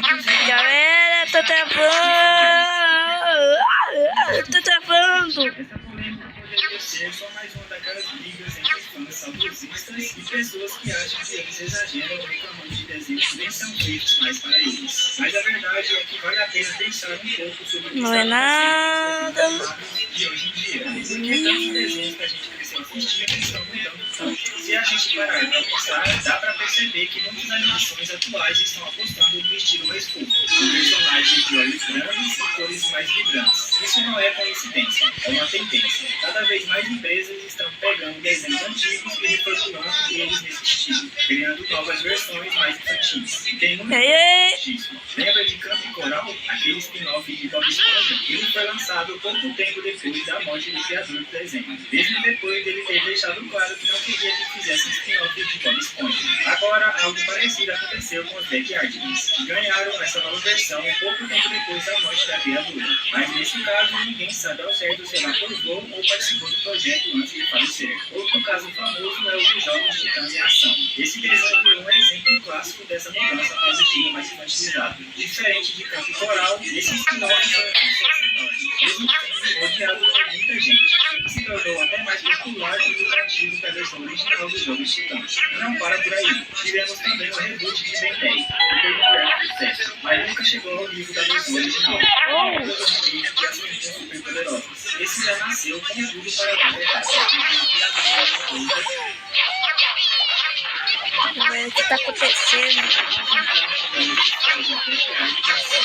Galera, tô travando. Essa polêmica poderia ser só mais uma daquelas brigas entre fãs saudosistas e pessoas que acham que eles exageram reclamando de desenhos que nem são feitos mais para eles. Mas a verdade é que vale a pena pensar um pouco sobre o que Não é nada. de hoje em dia. Porque tantos desenhos que a gente cresceu assistindo estão mudando tanto. Se a gente parar para pensar, dá para perceber que muitas animações atuais estão apostando no estilo mais fofo, com personagens de olhos grandes e cores mais vibrantes. Isso não é coincidência, é uma tendência. Cada vez mais empresas estão pegando desenhos antigos e reformulando eles nesse estilo, criando novas versões mais infantis. Tem muito disso. Lembra de Campo Coral, aquele spin-off de Bob Esponja? Ele foi lançado pouco tempo depois da morte do criador do desenho, mesmo depois dele ter deixado claro que não queria que fizesse spin-off de Bob Esponja. Agora, algo parecido aconteceu com os Backyardigans, que ganharam essa nova versão pouco tempo depois da morte da criadora. Mas nesse caso, ninguém sabe ao certo se ela aprovou ou participou do projeto antes de falecer. Outro caso famoso é o dos Jovens Titãs em Ação. Esse desenho foi um exemplo clássico dessa mudança para o estilo mais infantilizado. Diferente de Campo Coral, esse spin-off foi um sucesso enorme, mesmo sendo odiado por muita gente. Ele se tornou até mais popular e lucrativo que a versão original dos Jovens Titãs. E não para por aí. Tivemos também o reboot de Ben 10, que fez um certo sucesso, mas nunca chegou ao nível da versão original. Que as meninas super poderosas. Esse já nasceu com tudo para dar errado. O que tá acontecendo?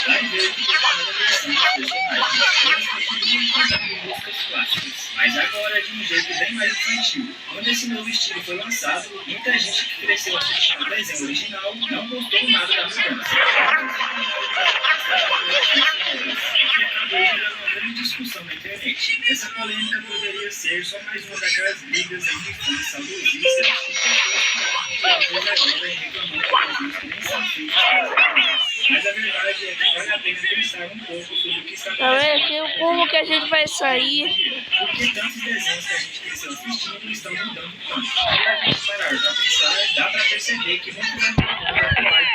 Vai ver que tem uma versão dos personagens. Eles continuam cantando músicas clássicas, mas agora de um jeito bem mais infantil. Quando esse novo estilo foi lançado, muita gente que cresceu assistindo o desenho original não gostou nada da mudança. Que acabou gerando uma grande discussão na internet. Essa polêmica poderia ser só mais uma daquelas brigas entre fãs saudosistas e pessoas que exageram e reclamando de desenhos que nem são feitos. Mas a verdade é que vale a pena pensar um pouco sobre o que está acontecendo. Como que a gente vai sair? Porque tantos desenhos que a gente cresceu assistindo estão mudando tanto. Se a gente parar para pensar, dá para perceber que muitos animadores atuais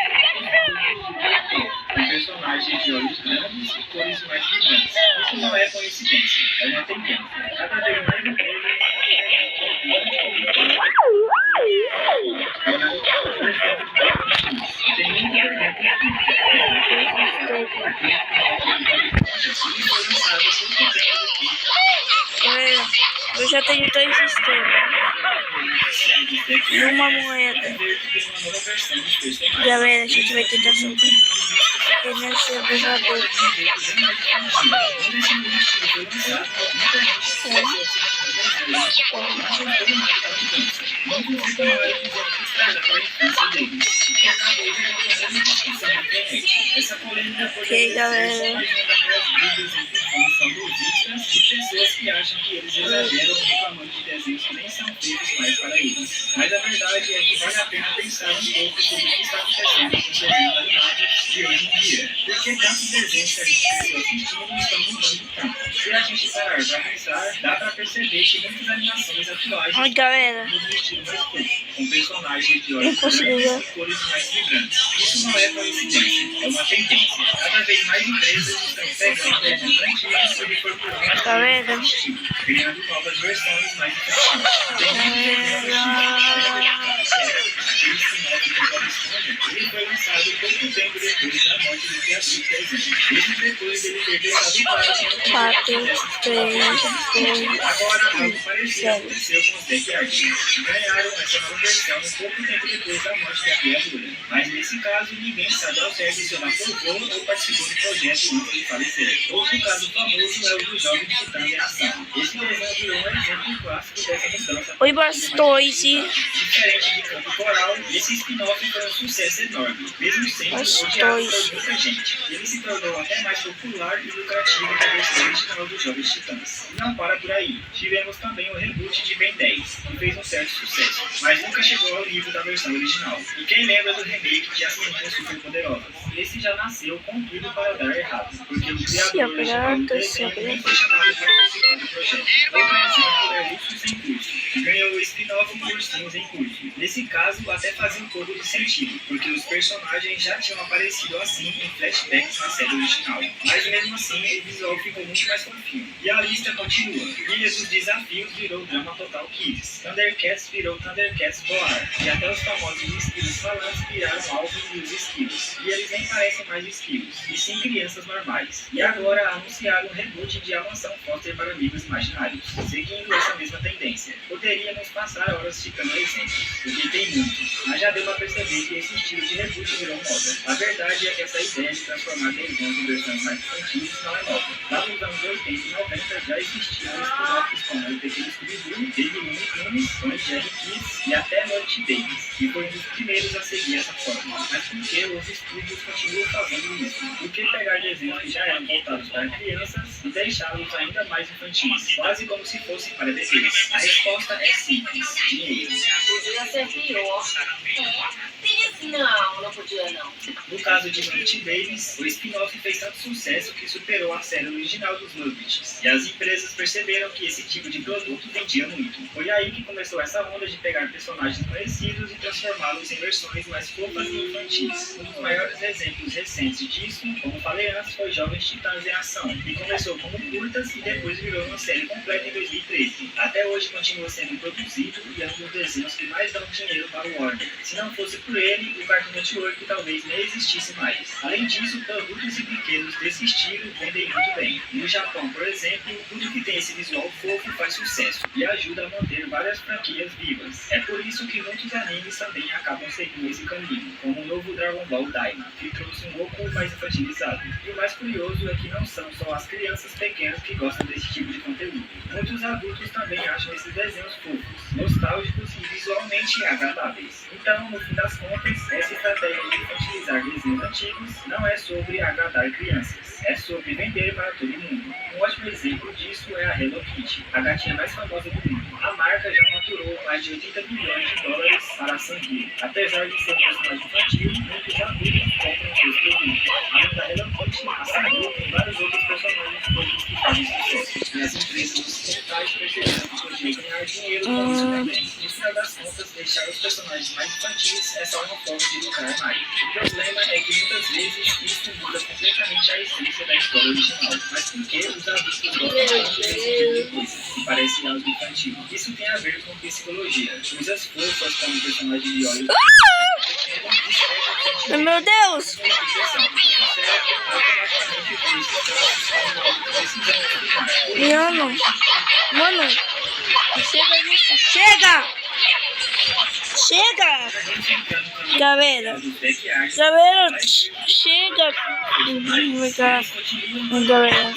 com personagens de olhos grandes e cores mais vibrantes. Isso não é coincidência, é uma tendência. Cada vez mais empresas tem muito exemplo Eu já tenho 2 sistemas e uma moeda. Galera, a gente vai tentar soltar. Ele é seu verdadeiro. Ok, galera. De pessoas que acham que eles exageram reclamando de desenhos que nem são feitos mais para eles. Mas a verdade é que vale a pena pensar um pouco sobre o que está acontecendo com os desenhos animados de hoje em dia. Porque tantos desenhos que a gente cresceu assistindo estão mudando tanto. Se a gente parar para pensar, dá para perceber que muitas animações atuais Oi, galera. no estilo mais fofo, com personagens de olhos grandes e cores mais vibrantes. Isso não é coincidência, é uma tendência. Cada vez mais empresas estão pegando desenhos antigos e reformulando Tá vendo? estilo, criando novas versões mais infantis. Ele foi lançado pouco tempo depois da morte do criador do desenho, mesmo depois dele ter deixado claro que não queria que fizesse. Agora, algo parecido aconteceu com os Backyardigans, que ganharam essa nova versão pouco tempo depois da morte da criadora. Mas nesse caso, ninguém sabe ao certo se ela aprovou ou participou do projeto antes de falecer. Outro caso famoso é o dos Jovens Titãs em Ação. Esse desenho virou um exemplo clássico dessa mudança. Oi, Bastões. Diferente de Campo Coral, esse spin-off foi um sucesso enorme, mesmo sendo odiado por muita gente. Ele se tornou até mais popular e lucrativo que a versão original dos Jovens Titãs. E não para por aí. Tivemos também o reboot de Ben 10, que fez um certo sucesso, mas nunca chegou ao nível da versão original. E quem lembra do remake de As Meninas Super Poderosas? Esse já já nasceu com tudo para dar errado, porque o Se criador original do aberta, se desenho nem aberta. foi chamado para participar do projeto. Outro exemplo é Ursos em Curso, que ganhou o spin-off de Ursinhos em Curso. Nesse caso, até fazia um pouco de sentido, porque os personagens já tinham aparecido assim em flashbacks na série original. Mas mesmo assim, o visual ficou muito mais fofinho. E a lista continua. Ilha dos Desafios virou Drama Total Kids. Thundercats virou Thundercats Polar. E até os famosos esquilos falantes viraram Alvin e os esquilos. E eles nem parecem mais esquilos, e sim crianças normais. E agora anunciaram um reboot de A Mansão Foster para Amigos Imaginários, seguindo essa mesma tendência. Poderíamos passar horas citando exemplos, porque tem muitos, mas já deu para perceber que esse estilo de reboot virou moda. A verdade é que essa ideia de transformar desenhos em versões mais infantis não é nova. Lá nos anos 80 e 90 já existiam spin-offs como O Pequeno Scooby-Doo, Baby Looney Tunes, Tom e Jerry Kids e até Muppet Babies, e foi um dos primeiros a seguir essa forma. Mas por que os estúdios continuam fazendo isso? Por que pegar desenhos que já eram voltados para crianças e deixá-los ainda mais infantis, quase como se fossem para bebês? A resposta é simples: dinheiro. Podia ser pior. Não podia não. No caso de Muppet Babies, o spin-off fez tanto sucesso que superou a série original dos Muppets, e as empresas perceberam que esse tipo de produto vendia muito. Foi aí que começou essa onda de pegar personagens conhecidos e transformá-los em versões mais fofas e infantis. Um dos maiores exemplos recentes disso, como falei antes, foi Jovens Titãs em Ação, que começou como curtas e depois virou uma série completa em 2013. Até hoje continua sendo produzido e é um dos desenhos que mais dão dinheiro para o Warner. Se não fosse por ele, o Cartoon Network talvez nem existisse mais. Além disso, produtos e brinquedos desse estilo vendem muito bem. No Japão, por exemplo, tudo que tem esse visual fofo faz sucesso e ajuda a manter várias franquias vivas. É por isso que muitos animes também acabam seguindo esse caminho, como o novo Dragon Ball Daima, que trouxe um Goku mais infantilizado. E o mais curioso é que não são só as crianças pequenas que gostam desse tipo de conteúdo. Muitos adultos também acham esses desenhos fofos, nostálgicos e visualmente agradáveis. Então, no fim das contas, essa estratégia de infantilizar desenhos antigos não é sobre agradar crianças, é sobre vender para todo mundo. Um ótimo exemplo disso é a Hello Kitty, a gatinha mais famosa do mundo. A marca já faturou mais de 80 bilhões de dólares para a Sanrio. Apesar de ser um personagem infantil, muitos adultos compram seus produtos. Além da Hello Kitty, a Sanrio tem vários outros personagens fofos que fazem sucesso. E as empresas ocidentais perceberam que podiam ganhar dinheiro com isso também. No final das contas, deixar os personagens mais infantis é só uma forma de lucrar mais. O problema é que muitas vezes isso muda completamente a essência da história original. Mas por que os adultos gostam tanto desse tipo de coisa, que parece algo infantil? Isso tem a ver com psicologia. Coisas fofas como personagens de olhos Meu Deus! Mano, chega disso, chega! Chega! Galera, chega! Galera,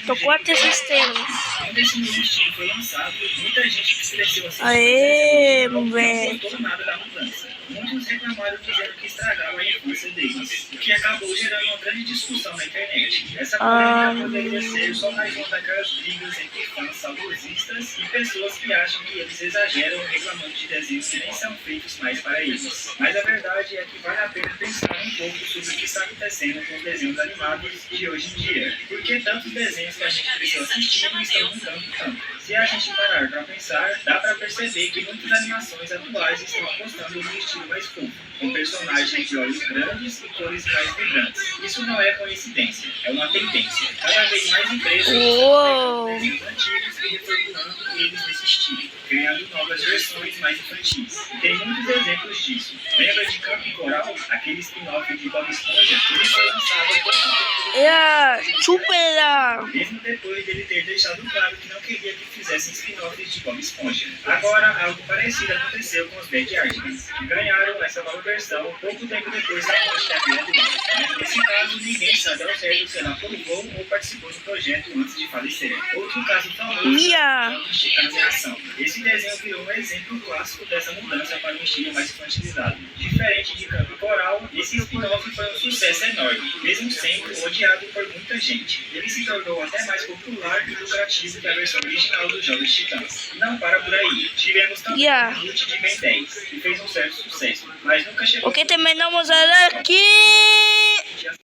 tô com até sistemas. Quando esse novo estilo foi lançado, muita gente que cresceu assim Aê, não velho. gostou nada da mudança. Muitos reclamaram dizendo que estragava a infância deles, o que acabou gerando uma grande discussão na internet. Essa polêmica poderia ser só mais uma daquelas brigas entre fãs saudosistas e pessoas que acham que eles exageram reclamando de desenhos que nem são feitos mais para eles. Mas a verdade é que vale a pena pensar um pouco sobre o que está acontecendo com os desenhos animados de hoje em dia. Por que tantos desenhos que a gente cresceu assistindo estão mudando tanto? Se a gente parar para pensar, dá para perceber que muitas animações atuais estão apostando no estilo mais fofo, com personagens de olhos grandes e cores mais vibrantes. Isso não é coincidência, é uma tendência. Cada vez mais empresas estão pegando desenhos antigos e reformulando eles nesse estilo, criando novas versões mais infantis. E tem muitos exemplos disso. Lembra de Campo Coral, aquele spin-off de Bob Esponja? Ele foi lançado há pouco tempo. Supera! Mesmo depois dele ter deixado claro que não queria que fizessem spin-offs de Bob Esponja. Agora, algo parecido aconteceu com os Backyardigans, que ganharam essa nova versão pouco tempo depois da morte da criatura. Mas nesse caso, ninguém sabe ao certo se ela aprovou ou participou do projeto antes de falecer. Outro caso famoso é o Titãs em Ação. Esse Esse desenho virou um exemplo clássico dessa mudança para um estilo mais infantilizado. Diferente de Campo Coral, esse spin-off foi um sucesso enorme, mesmo sendo odiado por muita gente. Ele se tornou até mais popular e lucrativo que a versão original dos Jovens Titãs. Não para por aí. Tivemos também o reboot de Ben 10, que fez um certo sucesso, mas nunca chegou... Ok, terminamos aqui.